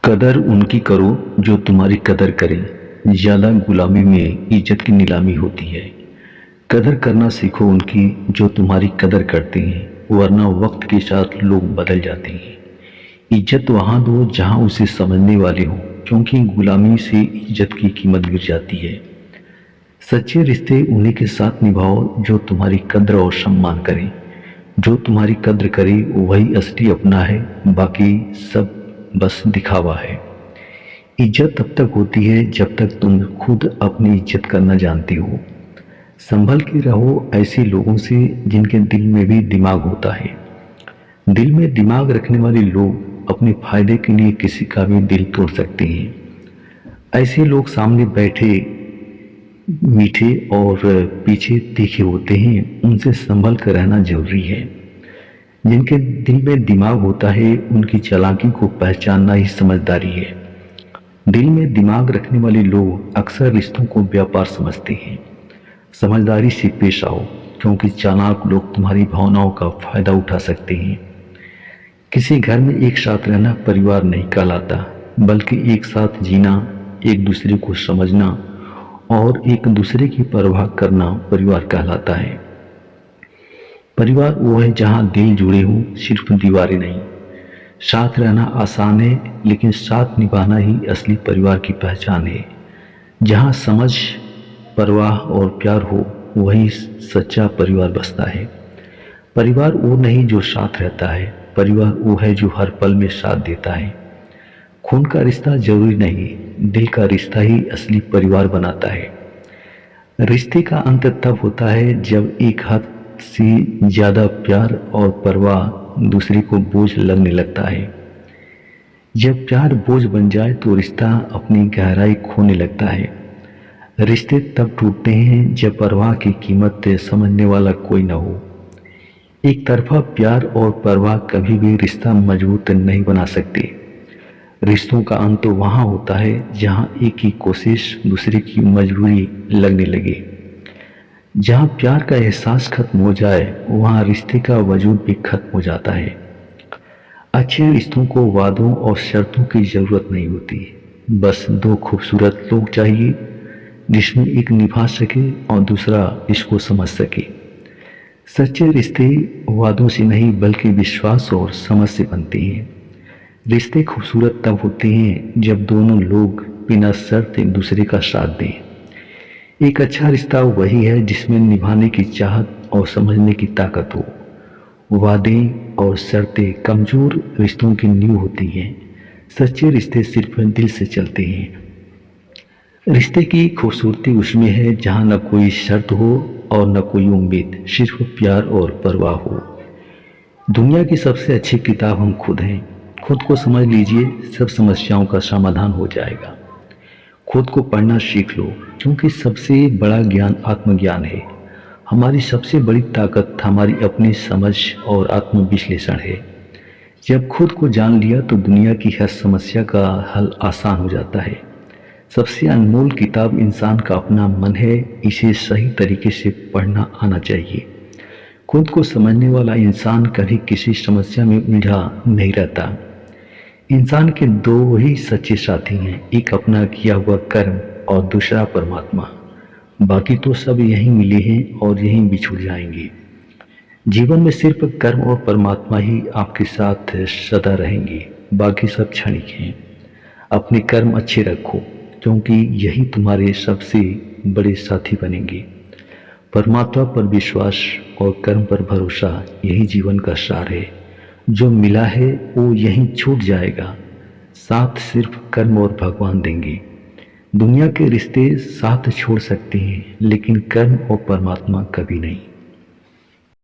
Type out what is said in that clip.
कदर उनकी करो जो तुम्हारी कदर करें। ज़्यादा गुलामी में इज्जत की नीलामी होती है। कदर करना सीखो उनकी जो तुम्हारी कदर करते हैं, वरना वक्त के साथ लोग बदल जाते हैं। इज्जत वहाँ दो जहाँ उसे समझने वाले हों, क्योंकि गुलामी से इज्जत की कीमत गिर जाती है। सच्चे रिश्ते उन्हीं के साथ निभाओ जो तुम्हारी कद्र और सम्मान करें। जो तुम्हारी कद्र करे वही असली अपना है, बाकी सब बस दिखावा है। इज्जत तब तक होती है जब तक तुम खुद अपनी इज्जत करना जानती हो। संभल के रहो ऐसे लोगों से जिनके दिल में भी दिमाग होता है। दिल में दिमाग रखने वाले लोग अपने फायदे के लिए किसी का भी दिल तोड़ सकते हैं। ऐसे लोग सामने बैठे मीठे और पीछे तीखे होते हैं, उनसे संभल कर रहना जरूरी है। जिनके दिल में दिमाग होता है उनकी चालाकी को पहचानना ही समझदारी है। दिल में दिमाग रखने वाले लोग अक्सर रिश्तों को व्यापार समझते हैं। समझदारी से पेश आओ, क्योंकि चालाक लोग तुम्हारी भावनाओं का फायदा उठा सकते हैं। किसी घर में एक साथ रहना परिवार नहीं कहलाता, बल्कि एक साथ जीना, एक दूसरे को समझना और एक दूसरे की परवाह करना परिवार कहलाता है। परिवार वो है जहाँ दिल जुड़े हों, सिर्फ दीवारें नहीं। साथ रहना आसान है, लेकिन साथ निभाना ही असली परिवार की पहचान है। जहाँ समझ, परवाह और प्यार हो, वही सच्चा परिवार बसता है। परिवार वो नहीं जो साथ रहता है, परिवार वो है जो हर पल में साथ देता है। खून का रिश्ता जरूरी नहीं, दिल का रिश्ता ही असली परिवार बनाता है। रिश्ते का अंत तब होता है जब एक हद से ज़्यादा प्यार और परवाह दूसरे को बोझ लगने लगता है। जब प्यार बोझ बन जाए तो रिश्ता अपनी गहराई खोने लगता है। रिश्ते तब टूटते हैं जब परवाह की कीमत समझने वाला कोई न हो। एक तरफा प्यार और परवाह कभी भी रिश्ता मजबूत नहीं बना सकते। रिश्तों का अंत तो वहाँ होता है जहाँ एक की कोशिश दूसरे की मजबूरी लगने लगे। जहाँ प्यार का एहसास खत्म हो जाए, वहाँ रिश्ते का वजूद भी खत्म हो जाता है। अच्छे रिश्तों को वादों और शर्तों की ज़रूरत नहीं होती, बस दो खूबसूरत लोग चाहिए जिसमें एक निभा सके और दूसरा इसको समझ सके। सच्चे रिश्ते वादों से नहीं बल्कि विश्वास और समझ से बनते हैं। रिश्ते खूबसूरत तब होते हैं जब दोनों लोग बिना शर्त एक दूसरे का साथ दें। एक अच्छा रिश्ता वही है जिसमें निभाने की चाहत और समझने की ताकत हो। वादे और शर्तें कमज़ोर रिश्तों की नींव होती हैं। सच्चे रिश्ते सिर्फ दिल से चलते हैं। रिश्ते की खूबसूरती उसमें है जहाँ न कोई शर्त हो और न कोई उम्मीद, सिर्फ प्यार और परवाह हो। दुनिया की सबसे अच्छी किताब हम खुद हैं। खुद को समझ लीजिए, सब समस्याओं का समाधान हो जाएगा। खुद को पढ़ना सीख लो, क्योंकि सबसे बड़ा ज्ञान आत्मज्ञान है। हमारी सबसे बड़ी ताकत हमारी अपनी समझ और आत्मविश्लेषण है। जब खुद को जान लिया तो दुनिया की हर समस्या का हल आसान हो जाता है। सबसे अनमोल किताब इंसान का अपना मन है, इसे सही तरीके से पढ़ना आना चाहिए। खुद को समझने वाला इंसान कभी किसी समस्या में उलझा नहीं रहता। इंसान के दो ही सच्चे साथी हैं, एक अपना किया हुआ कर्म और दूसरा परमात्मा। बाकी तो सब यहीं मिले हैं और यहीं बिछुड़ जाएंगे। जीवन में सिर्फ कर्म और परमात्मा ही आपके साथ सदा रहेंगे, बाकी सब क्षणिक हैं। अपने कर्म अच्छे रखो, क्योंकि यही तुम्हारे सबसे बड़े साथी बनेंगे। परमात्मा पर विश्वास और कर्म पर भरोसा, यही जीवन का सार है। जो मिला है वो यहीं छूट जाएगा, साथ सिर्फ कर्म और भगवान देंगे। दुनिया के रिश्ते साथ छोड़ सकते हैं, लेकिन कर्म और परमात्मा कभी नहीं।